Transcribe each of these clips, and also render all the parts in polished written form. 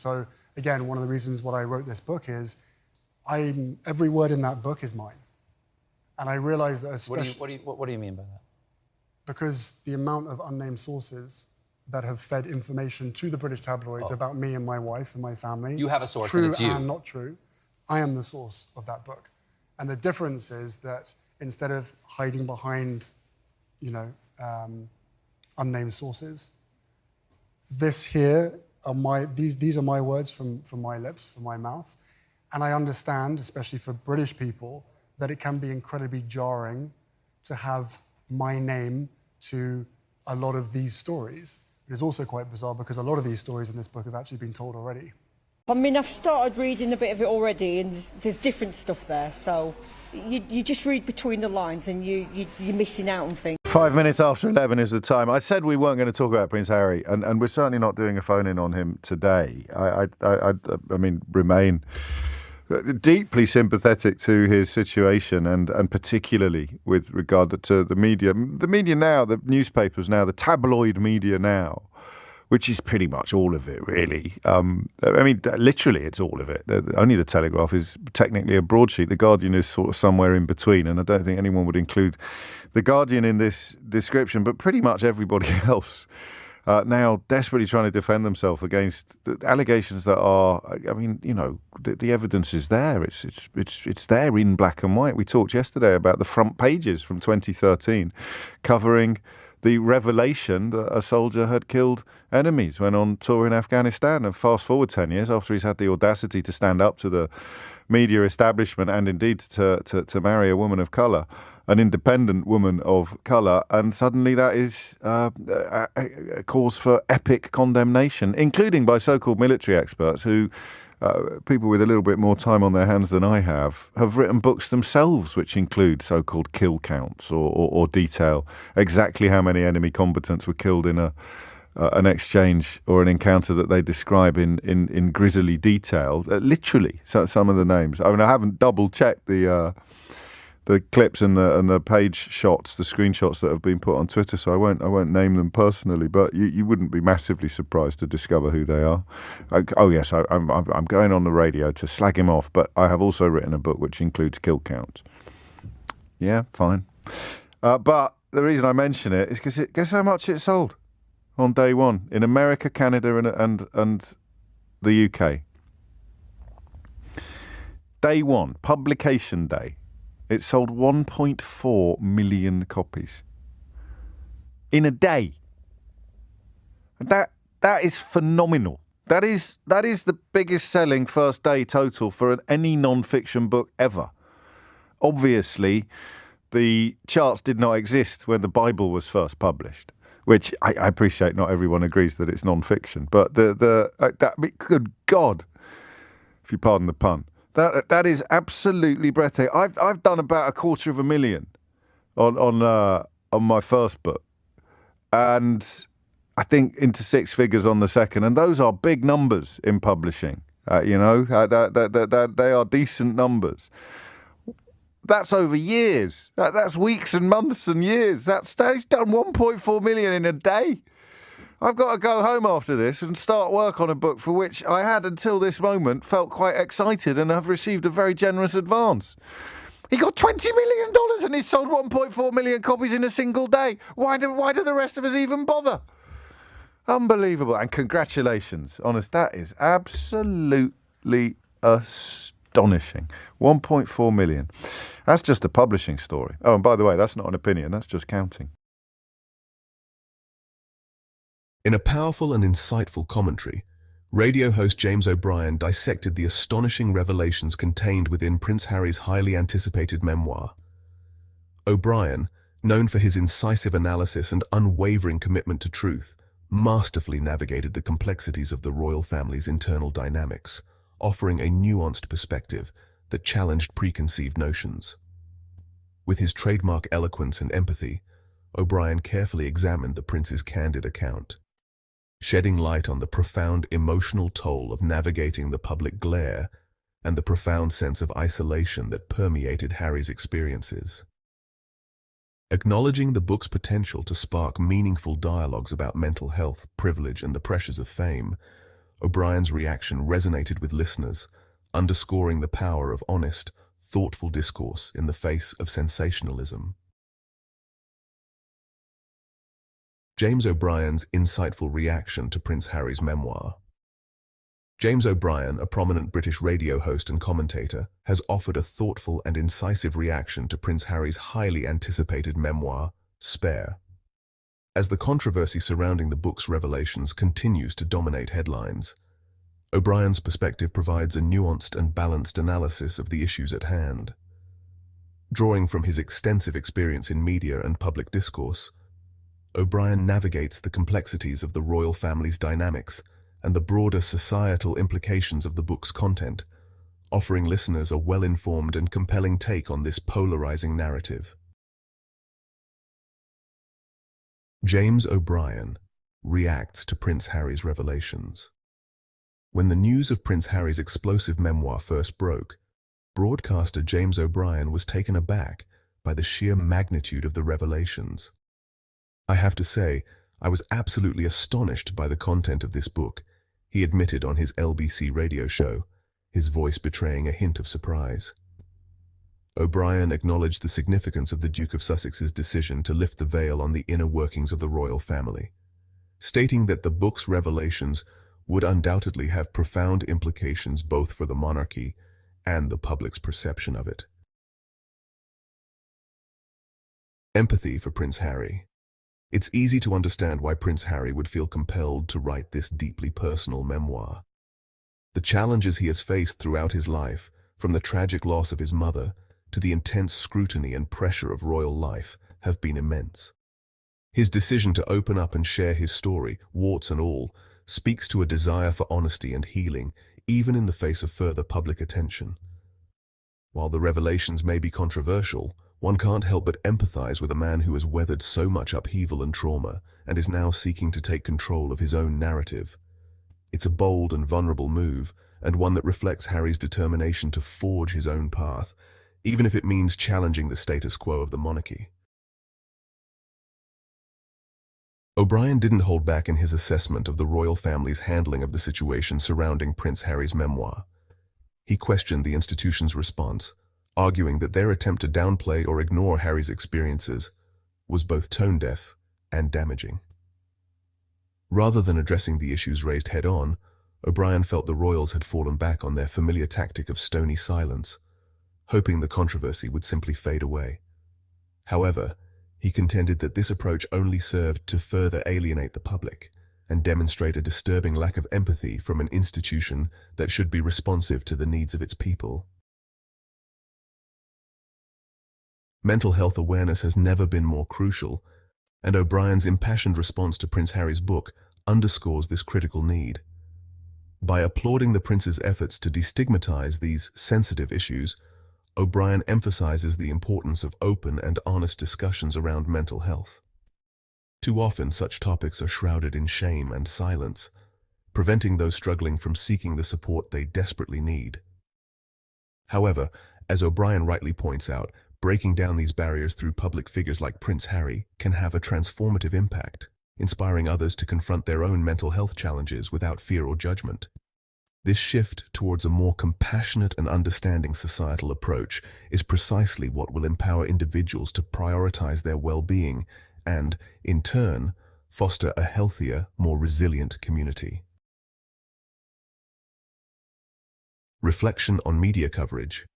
So again, one of the reasons why I wrote this book is every word in that book is mine. And I realized that especially... What do you mean by that? Because the amount of unnamed sources that have fed information to the British tabloids about me and my wife and my family... You have a source and it's you. True and not true. I am the source of that book. And the difference is that instead of hiding behind, unnamed sources, these are my words from my lips, from my mouth. And I understand, especially for British people, that it can be incredibly jarring to have my name to a lot of these stories. It is also quite bizarre because a lot of these stories in this book have actually been told already. I mean, I've started reading a bit of it already, and there's different stuff there, so you just read between the lines and you're missing out on things. 5 minutes after 11 is the time. I said we weren't going to talk about Prince Harry, and we're certainly not doing a phone-in on him today. I mean, remain deeply sympathetic to his situation, and particularly with regard to the media. The media now, the newspapers now, the tabloid media now, which is pretty much all of it, really. I mean, literally, it's all of it. Only the Telegraph is technically a broadsheet. The Guardian is sort of somewhere in between, and I don't think anyone would include the Guardian in this description, but pretty much everybody else now desperately trying to defend themselves against the allegations that are, I mean, the evidence is there. It's there in black and white. We talked yesterday about the front pages from 2013 covering the revelation that a soldier had killed enemies when on tour in Afghanistan. And fast forward 10 years after he's had the audacity to stand up to the media establishment and indeed to marry a woman of colour, an independent woman of colour, and suddenly that is a cause for epic condemnation, including by so-called military experts who, people with a little bit more time on their hands than I have written books themselves which include so-called kill counts or detail exactly how many enemy combatants were killed in an exchange or an encounter that they describe in grisly detail. Literally, some of the names. I mean, I haven't double-checked the clips and the page shots, the screenshots that have been put on Twitter, so I won't name them personally, but you wouldn't be massively surprised to discover who they are. I'm going on the radio to slag him off, but I have also written a book which includes kill count. Yeah, fine. But the reason I mention it is because guess how much it sold on day one in America, Canada, and the UK. Day one, publication day. It sold 1.4 million copies in a day. That is phenomenal. That is the biggest selling first day total for any non-fiction book ever. Obviously, the charts did not exist when the Bible was first published, which I appreciate. Not everyone agrees that it's non-fiction, but good God, if you pardon the pun. That is absolutely breathtaking. I've done about 250,000 on my first book, and I think into six figures on the second, and those are big numbers in publishing. They are decent numbers. That's over years. That's weeks and months and years. He's done 1.4 million in a day. I've got to go home after this and start work on a book for which I had, until this moment, felt quite excited and have received a very generous advance. He got $20 million and he sold 1.4 million copies in a single day. Why do the rest of us even bother? Unbelievable. And congratulations. Honest, that is absolutely astonishing. 1.4 million. That's just a publishing story. Oh, and by the way, that's not an opinion. That's just counting. In a powerful and insightful commentary, radio host James O'Brien dissected the astonishing revelations contained within Prince Harry's highly anticipated memoir. O'Brien, known for his incisive analysis and unwavering commitment to truth, masterfully navigated the complexities of the royal family's internal dynamics, offering a nuanced perspective that challenged preconceived notions. With his trademark eloquence and empathy, O'Brien carefully examined the prince's candid account, shedding light on the profound emotional toll of navigating the public glare and the profound sense of isolation that permeated Harry's experiences. Acknowledging the book's potential to spark meaningful dialogues about mental health, privilege, and the pressures of fame, O'Brien's reaction resonated with listeners, underscoring the power of honest, thoughtful discourse in the face of sensationalism. James O'Brien's insightful reaction to Prince Harry's memoir. James O'Brien, a prominent British radio host and commentator, has offered a thoughtful and incisive reaction to Prince Harry's highly anticipated memoir, Spare. As the controversy surrounding the book's revelations continues to dominate headlines, O'Brien's perspective provides a nuanced and balanced analysis of the issues at hand. Drawing from his extensive experience in media and public discourse, O'Brien navigates the complexities of the royal family's dynamics and the broader societal implications of the book's content, offering listeners a well-informed and compelling take on this polarizing narrative. James O'Brien reacts to Prince Harry's revelations. When the news of Prince Harry's explosive memoir first broke, broadcaster James O'Brien was taken aback by the sheer magnitude of the revelations. "I have to say, I was absolutely astonished by the content of this book," he admitted on his LBC radio show, his voice betraying a hint of surprise. O'Brien acknowledged the significance of the Duke of Sussex's decision to lift the veil on the inner workings of the royal family, stating that the book's revelations would undoubtedly have profound implications both for the monarchy and the public's perception of it. Empathy for Prince Harry. It's easy to understand why Prince Harry would feel compelled to write this deeply personal memoir. The challenges he has faced throughout his life, from the tragic loss of his mother to the intense scrutiny and pressure of royal life, have been immense. His decision to open up and share his story, warts and all, speaks to a desire for honesty and healing, even in the face of further public attention. While the revelations may be controversial, one can't help but empathize with a man who has weathered so much upheaval and trauma and is now seeking to take control of his own narrative. It's a bold and vulnerable move, and one that reflects Harry's determination to forge his own path, even if it means challenging the status quo of the monarchy. O'Brien didn't hold back in his assessment of the royal family's handling of the situation surrounding Prince Harry's memoir. He questioned the institution's response, arguing that their attempt to downplay or ignore Harry's experiences was both tone-deaf and damaging. Rather than addressing the issues raised head-on, O'Brien felt the royals had fallen back on their familiar tactic of stony silence, hoping the controversy would simply fade away. However, he contended that this approach only served to further alienate the public and demonstrate a disturbing lack of empathy from an institution that should be responsive to the needs of its people. Mental health awareness has never been more crucial, and O'Brien's impassioned response to Prince Harry's book underscores this critical need. By applauding the prince's efforts to destigmatize these sensitive issues, O'Brien emphasizes the importance of open and honest discussions around mental health. Too often, such topics are shrouded in shame and silence, preventing those struggling from seeking the support they desperately need. However, as O'Brien rightly points out, breaking down these barriers through public figures like Prince Harry can have a transformative impact, inspiring others to confront their own mental health challenges without fear or judgment. This shift towards a more compassionate and understanding societal approach is precisely what will empower individuals to prioritize their well-being and, in turn, foster a healthier, more resilient community. Reflection on media coverage.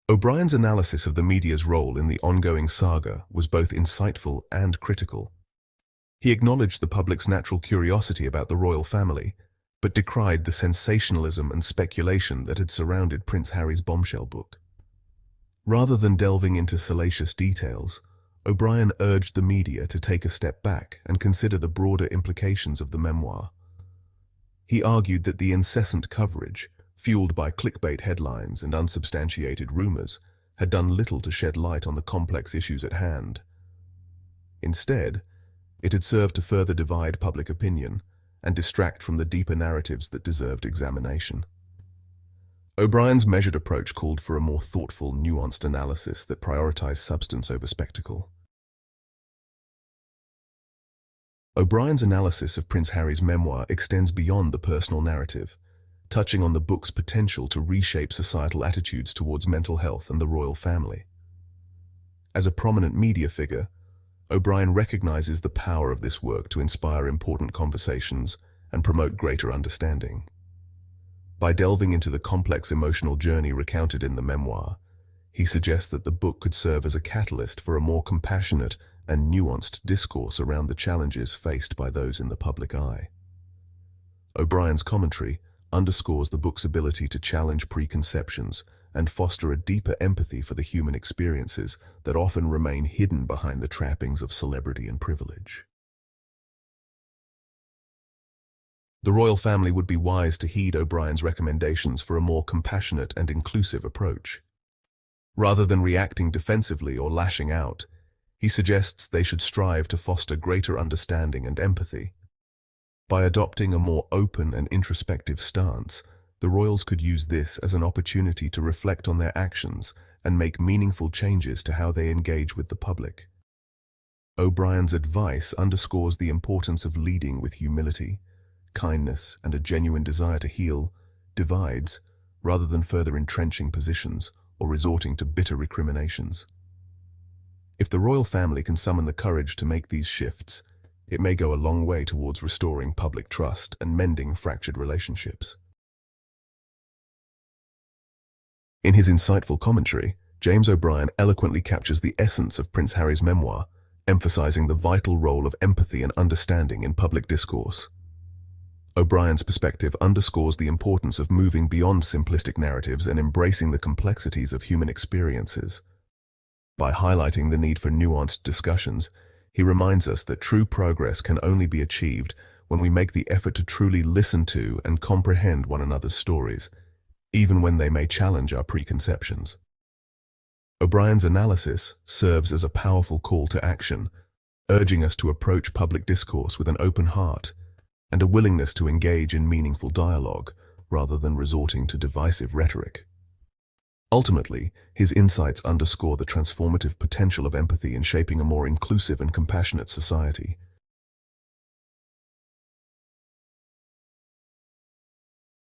O'Brien's analysis of the media's role in the ongoing saga was both insightful and critical. He acknowledged the public's natural curiosity about the royal family, but decried the sensationalism and speculation that had surrounded Prince Harry's bombshell book. Rather than delving into salacious details, O'Brien urged the media to take a step back and consider the broader implications of the memoir. He argued that the incessant coverage, fueled by clickbait headlines and unsubstantiated rumors, had done little to shed light on the complex issues at hand. Instead, it had served to further divide public opinion and distract from the deeper narratives that deserved examination. O'Brien's measured approach called for a more thoughtful, nuanced analysis that prioritized substance over spectacle. O'Brien's analysis of Prince Harry's memoir extends beyond the personal narrative, touching on the book's potential to reshape societal attitudes towards mental health and the royal family. As a prominent media figure, O'Brien recognizes the power of this work to inspire important conversations and promote greater understanding. By delving into the complex emotional journey recounted in the memoir, he suggests that the book could serve as a catalyst for a more compassionate and nuanced discourse around the challenges faced by those in the public eye. O'Brien's commentary underscores the book's ability to challenge preconceptions and foster a deeper empathy for the human experiences that often remain hidden behind the trappings of celebrity and privilege. The royal family would be wise to heed O'Brien's recommendations for a more compassionate and inclusive approach. Rather than reacting defensively or lashing out, he suggests they should strive to foster greater understanding and empathy. By adopting a more open and introspective stance, the royals could use this as an opportunity to reflect on their actions and make meaningful changes to how they engage with the public. O'Brien's advice underscores the importance of leading with humility, kindness, and a genuine desire to heal divides, rather than further entrenching positions or resorting to bitter recriminations. If the royal family can summon the courage to make these shifts, it may go a long way towards restoring public trust and mending fractured relationships. In his insightful commentary, James O'Brien eloquently captures the essence of Prince Harry's memoir, emphasizing the vital role of empathy and understanding in public discourse. O'Brien's perspective underscores the importance of moving beyond simplistic narratives and embracing the complexities of human experiences. By highlighting the need for nuanced discussions, he reminds us that true progress can only be achieved when we make the effort to truly listen to and comprehend one another's stories, even when they may challenge our preconceptions. O'Brien's analysis serves as a powerful call to action, urging us to approach public discourse with an open heart and a willingness to engage in meaningful dialogue rather than resorting to divisive rhetoric. Ultimately, his insights underscore the transformative potential of empathy in shaping a more inclusive and compassionate society,